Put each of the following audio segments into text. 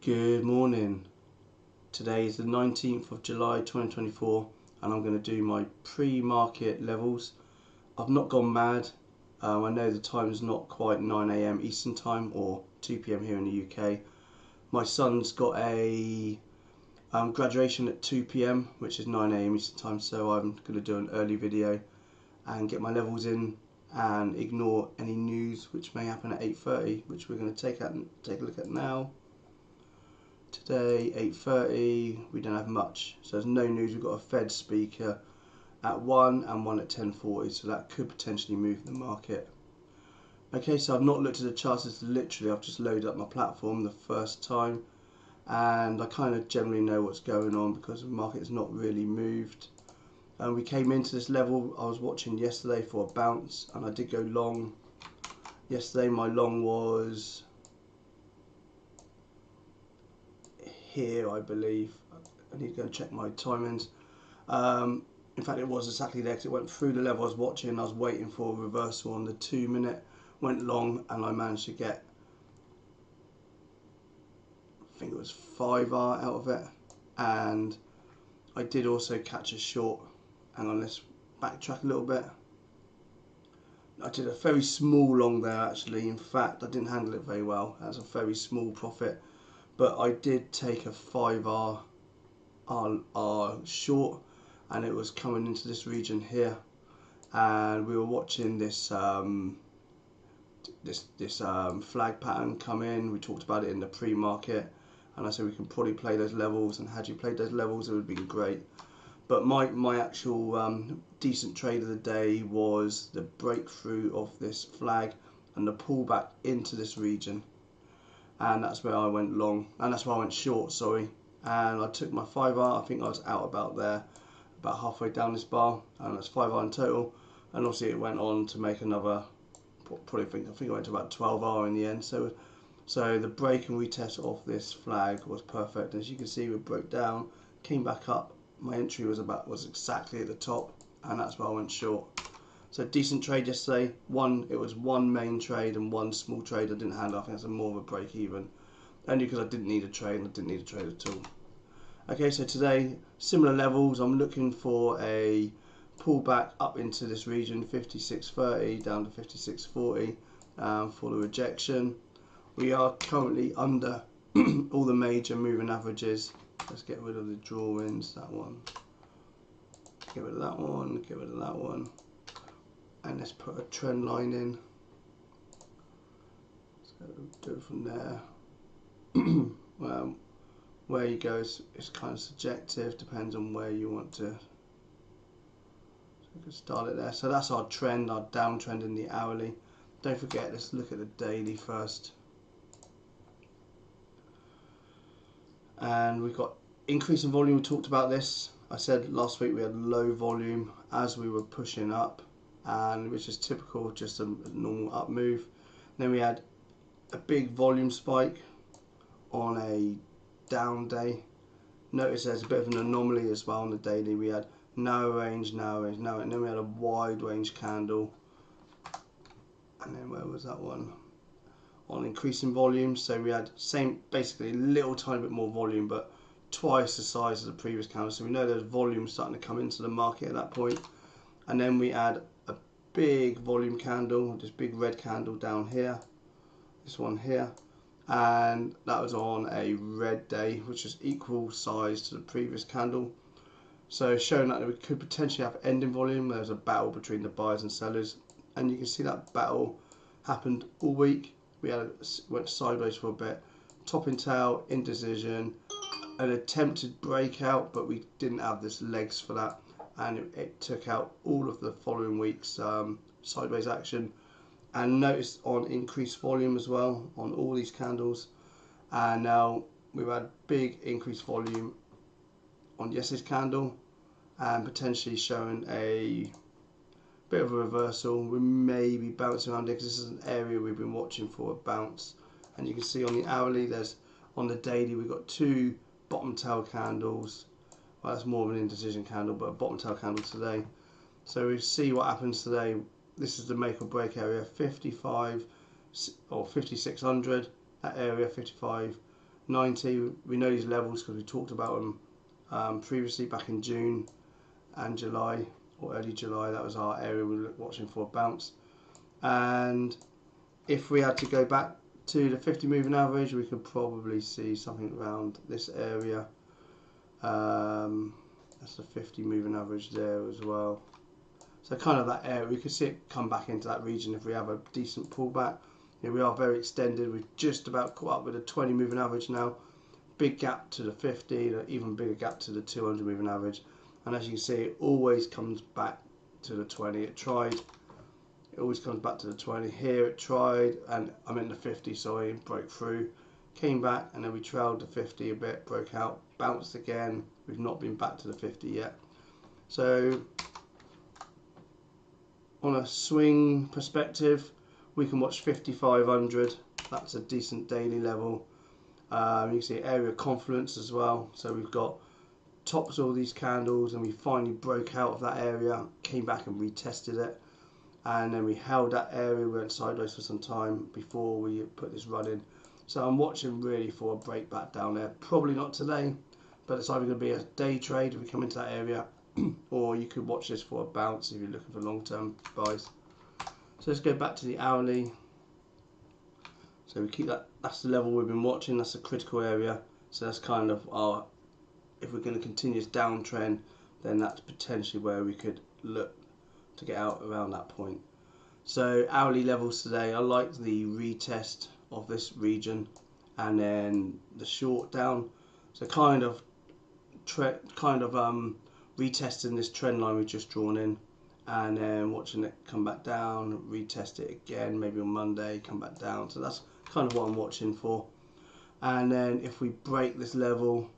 Good morning. Today is the 19th of July 2024 and I'm going to do my pre-market levels. I've not gone mad. I know the time is not quite 9 AM Eastern time or 2 PM here in the UK. My son's got a graduation at 2 PM, which is 9 AM Eastern time, so I'm going to do an early video and get my levels in and ignore any news which may happen at 8:30, which we're going to take a look at now. Today, 8:30, we don't have much, so there's no news. We've got a Fed speaker at 1 and one at 10:40, so that could potentially move the market. Okay, so I've not looked at the charts. It's literally, I've just loaded up my platform the first time, and I kind of generally know what's going on because the market has not really moved. We came into this level, I was watching yesterday for a bounce, and I did go long. Yesterday, my long was here, I believe. I need to go check my timings. In fact, it was exactly there because it went through the level I was watching and I was waiting for a reversal on the 2 minute. Went long and I managed to get, I think it was 5R out of it. And I did also catch a short. Hang on, let's backtrack a little bit. I did a very small long there actually. In fact, I didn't handle it very well. That's a very small profit. But I did take a 5R short, and it was coming into this region here, and we were watching this flag pattern come in. We talked about it in the pre-market, and I said we can probably play those levels, and had you played those levels it would have been great. But my actual decent trade of the day was the breakthrough of this flag and the pullback into this region. And that's where I went long, and that's where I went short, sorry. And I took my 5R, I think I was out about there, about halfway down this bar, and that's 5R in total. And obviously it went on to make another, I think it went to about 12R in the end. So the break and retest of this flag was perfect. As you can see, we broke down, came back up. My entry was exactly at the top, and that's where I went short. So decent trade yesterday. It was one main trade and one small trade I didn't handle. I think that's more of a break even. Only because I didn't need a trade, and I didn't need a trade at all. Okay, so today, similar levels. I'm looking for a pullback up into this region, 56.30 down to 56.40 for the rejection. We are currently under all the major moving averages. Let's get rid of the drawings, that one. Get rid of that one, get rid of that one. And let's put a trend line in. So do it from there. Well, where you go is kind of subjective, depends on where you want to. So we can start it there. So that's our trend, our downtrend in the hourly. Don't forget, let's look at the daily first. And we've got increase in volume. We talked about this. I said last week we had low volume as we were pushing up, and which is typical, just a normal up move. Then we had a big volume spike on a down day. Notice there's a bit of an anomaly as well on the daily. We had narrow range, narrow range, narrow, and then we had a wide range candle. And then where was that one? On increasing volume. So we had basically a little tiny bit more volume, but twice the size of the previous candle. So we know there's volume starting to come into the market at that point. And then we had a big volume candle, this big red candle down here, this one here, and that was on a red day, which is equal size to the previous candle. So showing that we could potentially have ending volume. There's a battle between the buyers and sellers, and you can see that battle happened all week. We went sideways for a bit, top and tail, indecision, an attempted breakout, but we didn't have this legs for that, and it took out all of the following week's sideways action. And notice on increased volume as well on all these candles, and now we've had big increased volume on yesterday's candle, and potentially showing a bit of a reversal. We may be bouncing around here because this is an area we've been watching for a bounce. And you can see on the hourly, on the daily, we've got two bottom tail candles. Well, that's more of an indecision candle, but a bottom tail candle today. So we see what happens today. This is the make or break area, 55 or 5600. That area 55 90. We know these levels because we talked about them previously back in June and July, or early July. That was our area we were watching for a bounce. And if we had to go back to the 50 moving average, we could probably see something around this area. That's the 50 moving average there as well. So kind of that area, we could see it come back into that region if we have a decent pullback. We are very extended. We've just about caught up with a 20 moving average now. Big gap to the 50, even bigger gap to the 200 moving average. And as you can see, it always comes back to the 20. It always comes back to the 20. Here it tried, and I'm in the 50, sorry, broke through, came back, and then we trailed the 50 a bit, broke out, bounced again. We've not been back to the 50 yet. So on a swing perspective, we can watch 5,500. That's a decent daily level. You can see area of confluence as well. So we've got tops of all these candles, and we finally broke out of that area, came back and retested it, and then we held that area, we went sideways for some time before we put this run in. So I'm watching really for a break back down there. Probably not today, but it's either going to be a day trade if we come into that area, or you could watch this for a bounce if you're looking for long-term buys. So let's go back to the hourly. So we keep that, that's the level we've been watching, that's a critical area. So that's kind of our, if we're going to continue this downtrend, then that's potentially where we could look to get out around that point. So hourly levels today, I like the retest of this region and then the short down. So kind of retesting this trend line we've just drawn in, and then watching it come back down, retest it again, maybe on Monday, come back down. So that's kind of what I'm watching for. And then if we break this level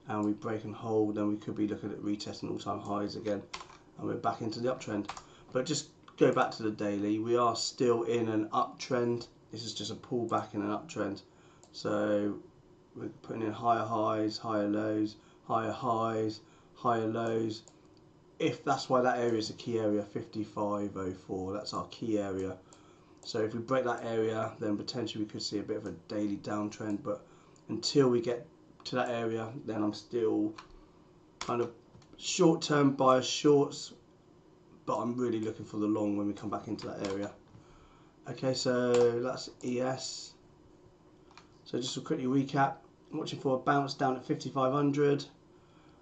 and we break and hold, then we could be looking at retesting all-time highs again, and we're back into the uptrend. But just go back to the daily, we are still in an uptrend. This is just a pullback in an uptrend. So we're putting in higher highs, higher lows, higher highs, higher lows. If that's why that area is a key area, 5504, that's our key area. So if we break that area, then potentially we could see a bit of a daily downtrend, but until we get to that area, then I'm still kind of short-term bias shorts, but I'm really looking for the long when we come back into that area. Okay, so that's ES. So just to quickly recap, I'm watching for a bounce down at 5,500.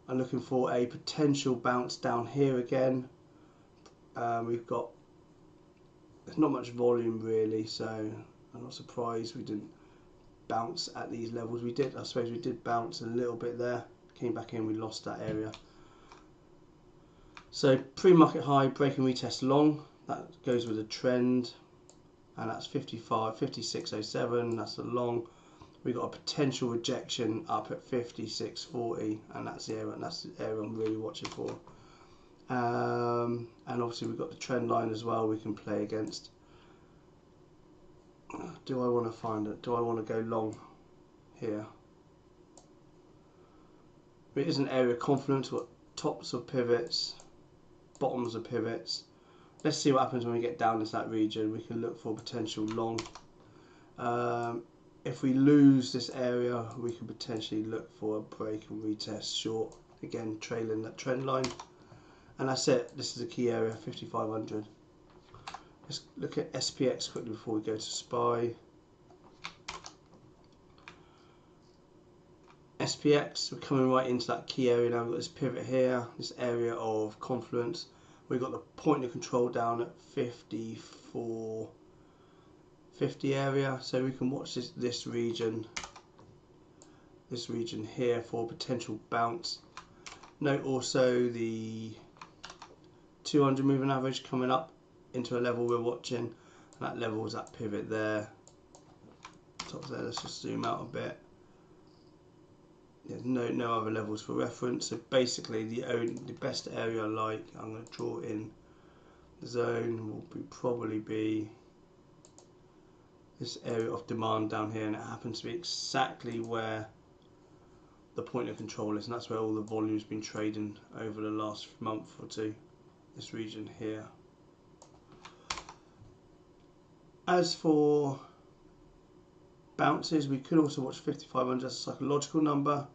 I'm looking for a potential bounce down here again. We've got, there's not much volume really, so I'm not surprised we didn't bounce at these levels. We did, I suppose we did bounce a little bit there, came back in, we lost that area. So pre-market high, break and retest long, that goes with a trend, and that's 5607, that's a long. We've got a potential rejection up at 5640, and that's the area I'm really watching for. And obviously we've got the trend line as well we can play against. Do I want to find it? Do I want to go long here? It is an area of confluence. We've got tops of pivots, bottoms of pivots. Let's see what happens when we get down into that region. We can look for potential long. If we lose this area, we can potentially look for a break and retest short, again trailing that trend line. And that's it, this is a key area, 5,500. Let's look at SPX quickly before we go to SPY. SPX, we're coming right into that key area now. We've got this pivot here, this area of confluence. We've got the point of control down at 54.50 area, so we can watch this region here for potential bounce. Note also the 200 moving average coming up into a level we're watching, and that level is that pivot there, top there. Let's just zoom out a bit. There's no other levels for reference, so basically the best area I like, I'm going to draw in the zone, will probably be this area of demand down here, and it happens to be exactly where the point of control is, and that's where all the volume's been trading over the last month or two, this region here. As for bounces. We could also watch 5500 as a psychological number.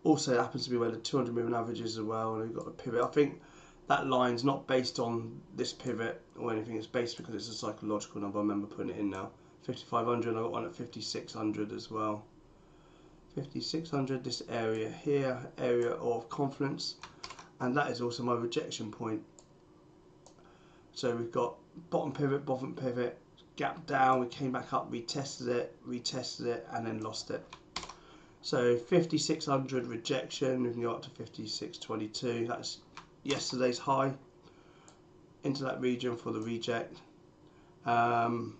Also, it happens to be where the 200 moving average is as well, and we've got a pivot. I think that line's not based on this pivot or anything, it's based because it's a psychological number. I remember putting it in now. 5500, I got one at 5600 as well. 5600, this area here, area of confidence, and that is also my rejection point. So we've got bottom pivot, gap down, we came back up, retested it, and then lost it. So 5600 rejection, we can go up to 5622, that's yesterday's high, into that region for the reject, and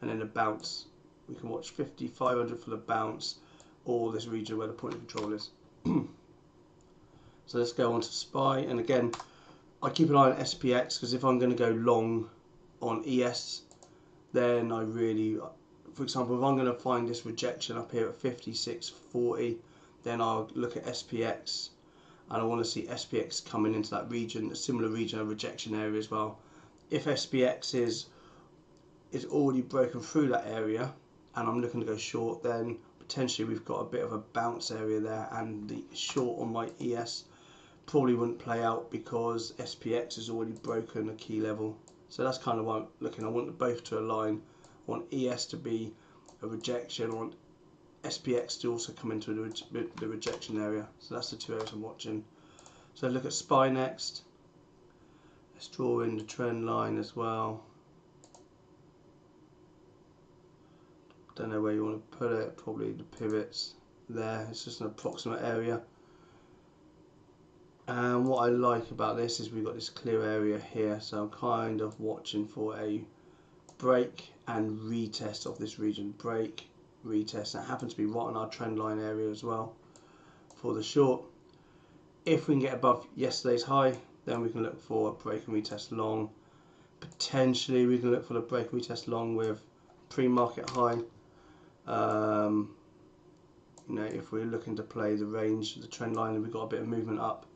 then a bounce. We can watch 5500 for the bounce, or this region where the point of control is. So let's go on to SPY, and again, I keep an eye on SPX, because if I'm going to go long on ES, then I really, for example, if I'm going to find this rejection up here at 5640, then I'll look at SPX, and I want to see SPX coming into that region, a similar region of rejection area as well. If SPX is already broken through that area, and I'm looking to go short, then potentially we've got a bit of a bounce area there, and the short on my ES probably wouldn't play out because SPX has already broken a key level. So that's kind of what I'm looking. I want both to align. I want ES to be a rejection. I want SPX to also come into the rejection area. So that's the two areas I'm watching. So look at SPY next. Let's draw in the trend line as well. Don't know where you want to put it. Probably the pivots there. It's just an approximate area. And what I like about this is we've got this clear area here, so I'm kind of watching for a break and retest of this region. Break, retest, and it happens to be right on our trend line area as well for the short. If we can get above yesterday's high, then we can look for a break and retest long. Potentially we can look for the break and retest long with pre-market high. You know, if we're looking to play the range, the trend line, and we've got a bit of movement up.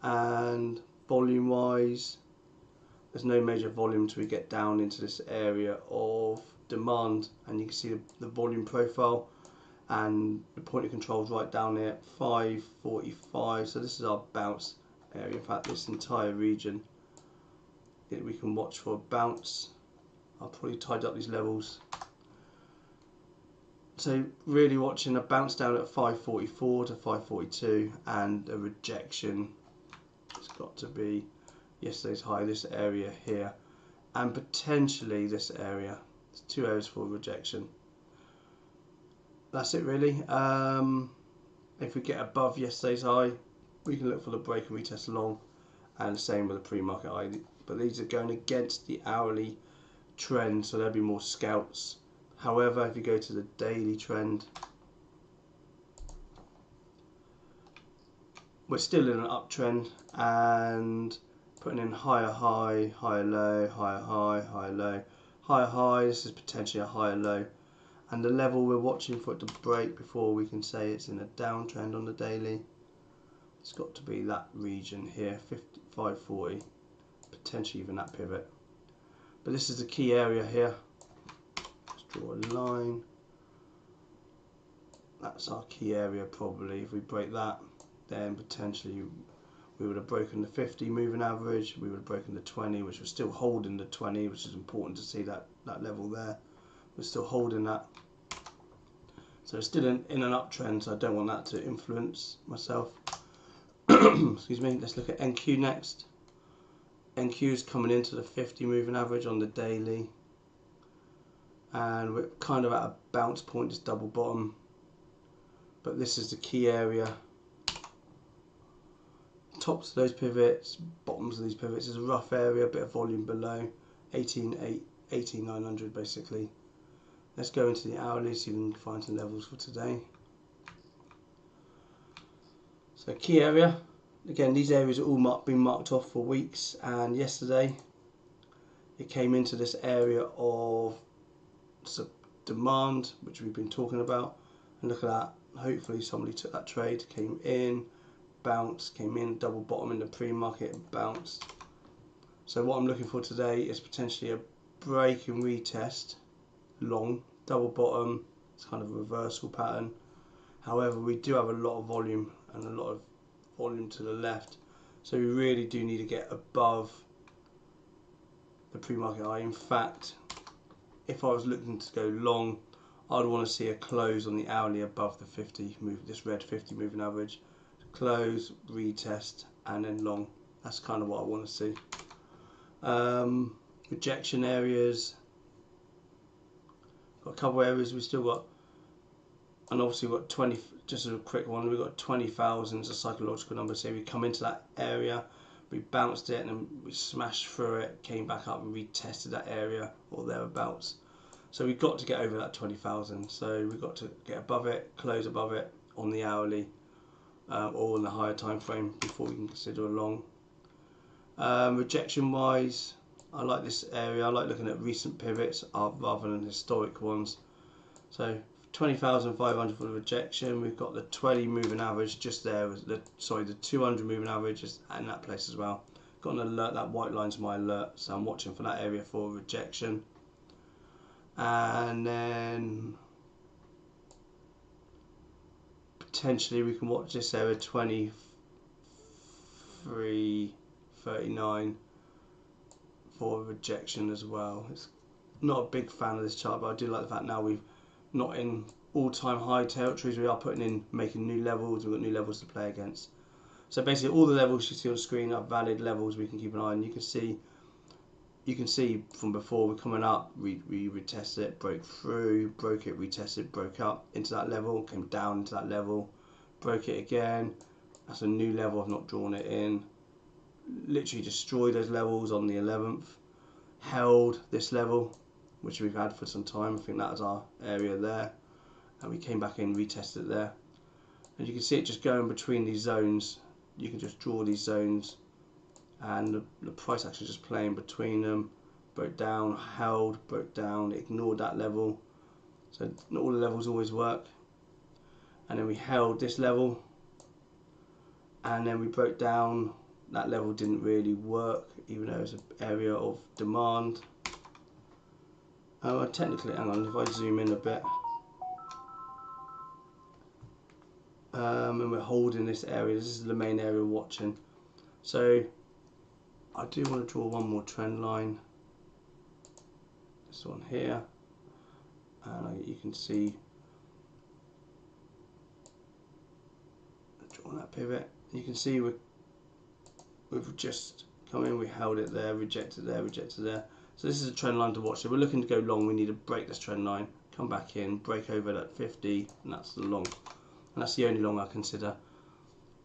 And volume wise, there's no major volume till we get down into this area of demand, and you can see the volume profile, and the point of control is right down there at 545. So this is our bounce area. In fact, this entire region we can watch for a bounce. I'll probably tidy up these levels. So really watching a bounce down at 544 to 542, and a rejection. It's got to be yesterday's high, this area here, and potentially this area. It's two areas for rejection. That's it really. If we get above yesterday's high, we can look for the break and retest long, and the same with the pre-market high. But these are going against the hourly trend, so there'll be more scalps. However, if you go to the daily trend, we're still in an uptrend, and putting in higher high, higher low, higher high, higher low, higher high. This is potentially a higher low, and the level we're watching for it to break before we can say it's in a downtrend on the daily, it's got to be that region here, 540, potentially even that pivot. But this is the key area here. Let's draw a line. That's our key area probably. If we break that, then potentially we would have broken the 50 moving average, we would have broken the 20, which was still holding the 20, which is important to see that level there. We're still holding that. So it's still in an uptrend, so I don't want that to influence myself. Excuse me. Let's look at NQ next. NQ is coming into the 50 moving average on the daily, and we're kind of at a bounce point, this double bottom, but this is the key area. Tops of those pivots, bottoms of these pivots is a rough area, a bit of volume below 18,900 basically. Let's go into the hourly so you can find some levels for today. So key area, again these areas are all been marked off for weeks, and yesterday it came into this area of demand, which we've been talking about, and look at that, hopefully somebody took that trade, came in, bounced, came in, double bottom in the pre-market and bounced. So what I'm looking for today is potentially a break and retest long, double bottom. It's kind of a reversal pattern. However, we do have a lot of volume and a lot of volume to the left, so we really do need to get above the pre-market high. In fact, if I was looking to go long, I'd want to see a close on the hourly above the 50 move, this red 50 moving average. Close, retest, and then long. That's kind of what I want to see. Rejection areas. Got a couple of areas we still got, and obviously we've got 20. Just a quick one. We've got 20,000 as a psychological number. So we come into that area, we bounced it, and then we smashed through it, came back up, and retested that area or thereabouts. So we've got to get over that 20,000. So we've got to get above it, close above it on the hourly or in the higher time frame before we can consider a long. Rejection wise, I like this area. I like looking at recent pivots rather than historic ones. So 20,500 for the rejection. We've got the 20 moving average just there. The 200 moving average is in that place as well. Got an alert. That white line's my alert, so I'm watching for that area for rejection. And then potentially we can watch this area 23.39 for rejection as well. It's not a big fan of this chart, but I do like the fact now we've not in all-time high territories. We are putting in, making new levels. We've got new levels to play against. So basically all the levels you see on the screen are valid levels we can keep an eye on. You can see from before we're coming up, we retested it, broke through, broke it, retested, broke up into that level, came down into that level, broke it again. That's a new level. I've not drawn it in. Literally destroyed those levels on the 11th. Held this level, which we've had for some time. I think that was our area there, and we came back in, retested it there, and you can see it just going between these zones. You can just draw these zones, and the price action just playing between them. Broke down, held, broke down, ignored that level. So not all the levels always work. And then we held this level, and then we broke down. That level didn't really work, even though it's an area of demand. Technically, hang on, if I zoom in a bit, and we're holding this area. This is the main area we're watching. So I do want to draw one more trend line. This one here, and you can see drawing that pivot. You can see we've just come in, we held it there, rejected there, rejected there. So this is a trend line to watch. So we're looking to go long. We need to break this trend line, come back in, break over that 50, and that's the long. And that's the only long I consider.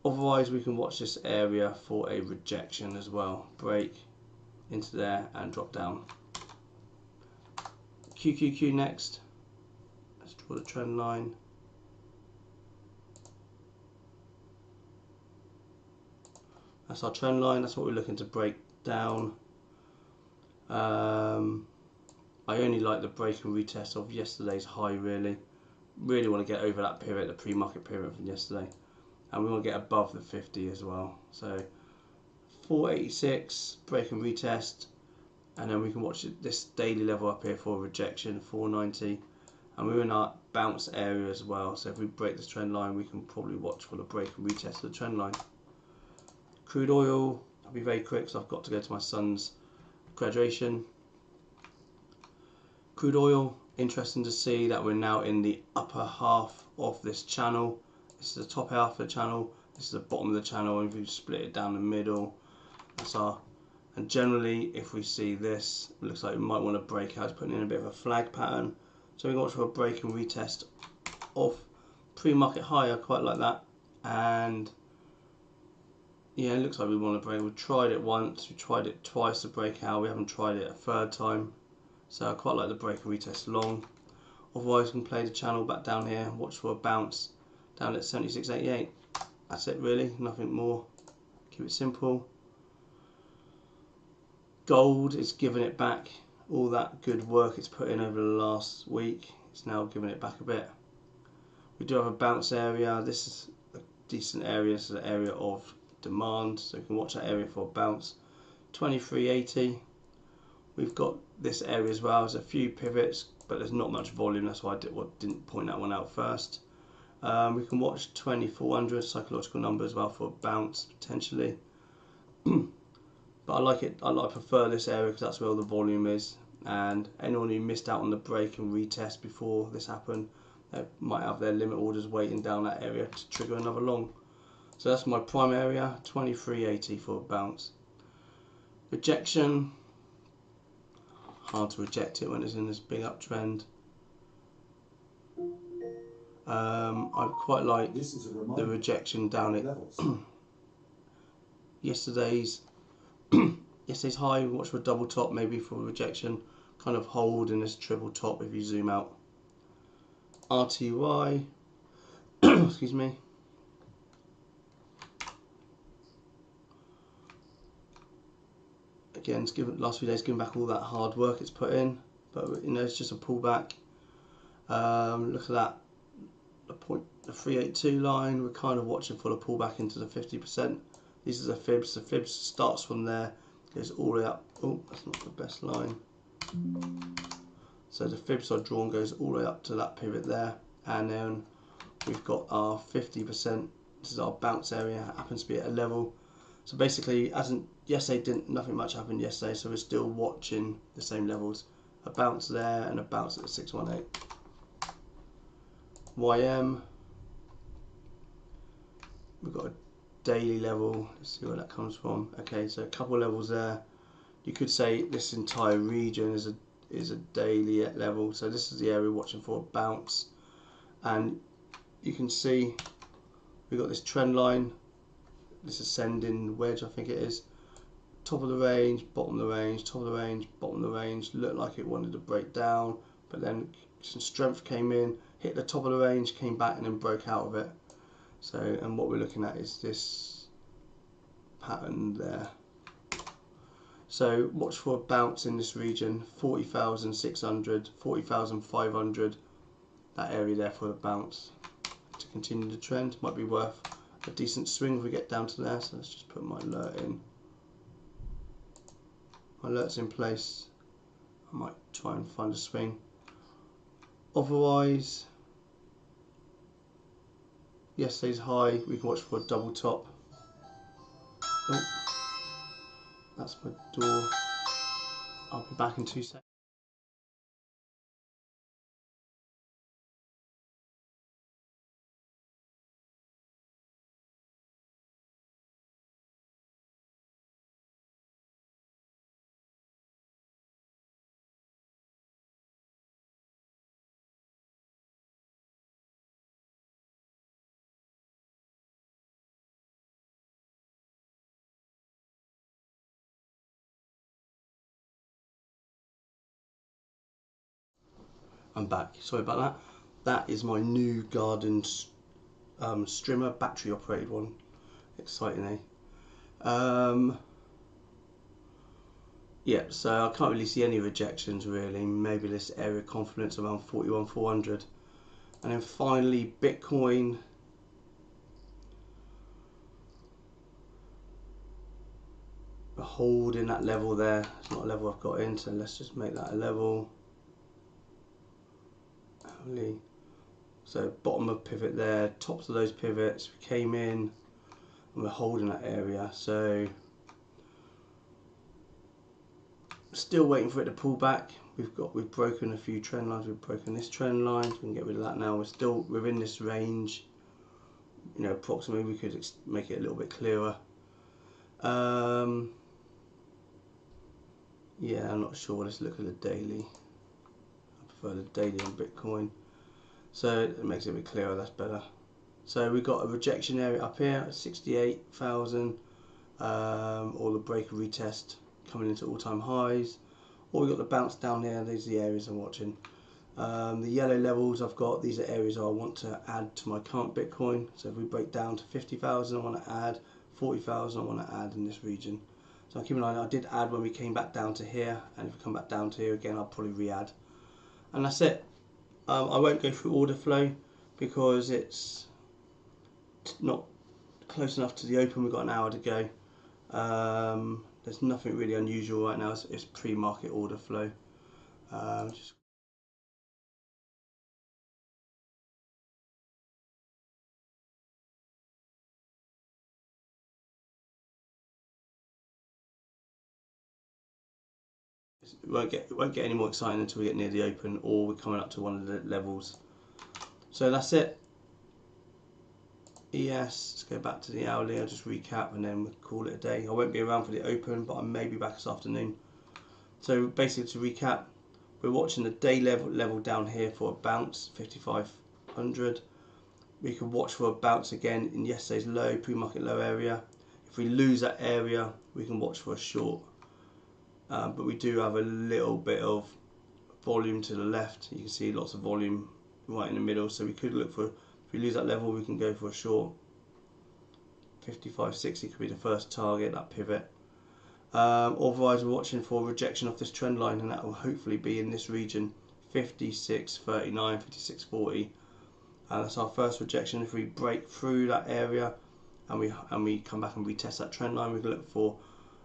Otherwise, we can watch this area for a rejection as well. Break into there and drop down. QQQ next. Let's draw the trend line. That's our trend line. That's what we're looking to break down. I only like the break and retest of yesterday's high, really want to get over that period, the pre-market period from yesterday, and we want to get above the 50 as well. So 486 break and retest, and then we can watch this daily level up here for rejection, 490, and we're in our bounce area as well. So if we break this trend line, we can probably watch for the break and retest of the trend line. Crude oil, I'll be very quick because I've got to go to my son's graduation. Crude oil, interesting to see that we're now in the upper half of this channel. This is the top half of the channel, this is the bottom of the channel, and if you split it down the middle, that's our, and generally if we see this, it looks like we might want to break out. It's putting in a bit of a flag pattern, so we watch for a break and retest of pre-market high. I quite like that, and yeah, it looks like we want to break. We tried it once, we tried it twice to break out, we haven't tried it a third time. So I quite like the break and retest long. Otherwise, we can play the channel back down here, watch for a bounce down at 76.88. That's it really, nothing more. Keep it simple. Gold is giving it back. All that good work it's put in over the last week, it's now giving it back a bit. We do have a bounce area. This is a decent area, this is an area of demand, so you can watch that area for a bounce. 23.80. We've got this area as well. There's a few pivots but there's not much volume, that's why I didn't point that one out first. We can watch 2400 psychological number as well for a bounce potentially. But I like it. I prefer this area because that's where all the volume is. And anyone who missed out on the break and retest before this happened, they might have their limit orders waiting down that area to trigger another long. So that's my prime area, 2380 for a bounce. Rejection, hard to reject it when it's in this big uptrend. I quite like the rejection down at yesterday's high. Watch for a double top, maybe for rejection. Kind of hold in this triple top if you zoom out. RTY, excuse me. Again, it's last few days giving back all that hard work it's put in, but you know, it's just a pullback. Look at that, the 382 line. We're kind of watching for the pullback into the 50%. These are the fibs. The fibs starts from there, goes all the way up. Oh, that's not the best line. So the fibs are drawn, goes all the way up to that pivot there, and then we've got our 50%. This is our bounce area. It happens to be at a level. So basically, yesterday nothing much happened yesterday, so we're still watching the same levels. A bounce there and a bounce at the 618. YM, we've got a daily level. Let's see where that comes from. Okay, so a couple of levels there. You could say this entire region is a daily level. So this is the area we're watching for a bounce, and you can see we've got this trend line. This ascending wedge, I think it is. Top of the range, bottom of the range, top of the range, bottom of the range. Looked like it wanted to break down, but then some strength came in, hit the top of the range, came back and then broke out of it. So, and what we're looking at is this pattern there. So watch for a bounce in this region, 40,600, 40,500, that area there for a bounce. To continue the trend, might be worth a decent swing if we get down to there. So let's just put my alert in. My alert's in place. I might try and find a swing. Otherwise, yesterday's high, we can watch for a double top. Oh, that's my door. I'll be back in 2 seconds. I'm back. Sorry about that. That is my new garden strimmer, battery operated one. Exciting, eh? Yeah, so I can't really see any rejections really. Maybe this area of confidence around 41,400. And then finally Bitcoin. We're holding that level there. It's not a level I've got in, so let's just make that a level. So bottom of pivot there, tops of those pivots, we came in and we're holding that area. So still waiting for it to pull back. We've broken a few trend lines. We've broken this trend line, so we can get rid of that now. We're still within this range. You know, approximately we could make it a little bit clearer. Yeah, I'm not sure. Let's look at the daily. I prefer the daily on Bitcoin. So it makes it a bit clearer, that's better. So we've got a rejection area up here at 68,000, or the break and retest coming into all-time highs, or we've got the bounce down here. These are the areas I'm watching. The yellow levels I've got, these are areas I want to add to my current Bitcoin. So if we break down to 50,000, I want to add 40,000, I want to add in this region. So keep an eye on it. I did add when we came back down to here, and if we come back down to here again, I'll probably re-add. And that's it. I won't go through order flow because it's not close enough to the open. We've got an hour to go. There's nothing really unusual right now. It's pre-market order flow. Just It won't get any more exciting until we get near the open or we're coming up to one of the levels. So that's it. ES, let's go back to the hourly. I'll just recap and then we'll call it a day. I won't be around for the open, but I may be back this afternoon. So basically, to recap, we're watching the day level down here for a bounce, 5,500. We can watch for a bounce again in yesterday's low, pre-market low area. If we lose that area, we can watch for a short. But we do have a little bit of volume to the left. You can see lots of volume right in the middle. So we could look for, if we lose that level, we can go for a short. 55.60 could be the first target, that pivot. Otherwise, we're watching for rejection of this trend line, and that will hopefully be in this region, 56.39, 56.40. And that's our first rejection. If we break through that area and we come back and retest that trend line, we can look for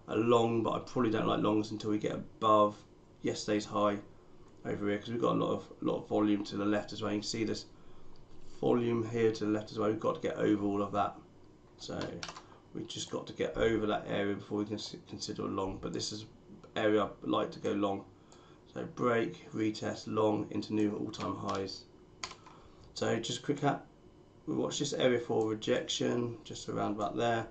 a long, but I probably don't like longs until we get above yesterday's high over here, because we've got a lot of volume to the left as well. You can see this volume here to the left as well. We've got to get over all of that. So we've just got to get over that area before we can consider a long. But this is an area I'd like to go long. So break, retest, long into new all-time highs. So just quick cap. We watch this area for rejection, just around about there.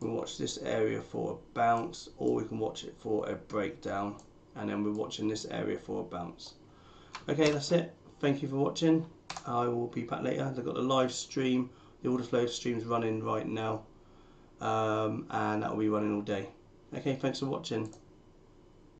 We'll watch this area for a bounce, or we can watch it for a breakdown, and then we're watching this area for a bounce. Okay, that's it. Thank you for watching. I will be back later. I've got the live stream, the order flow stream is running right now, and that will be running all day. Okay, thanks for watching.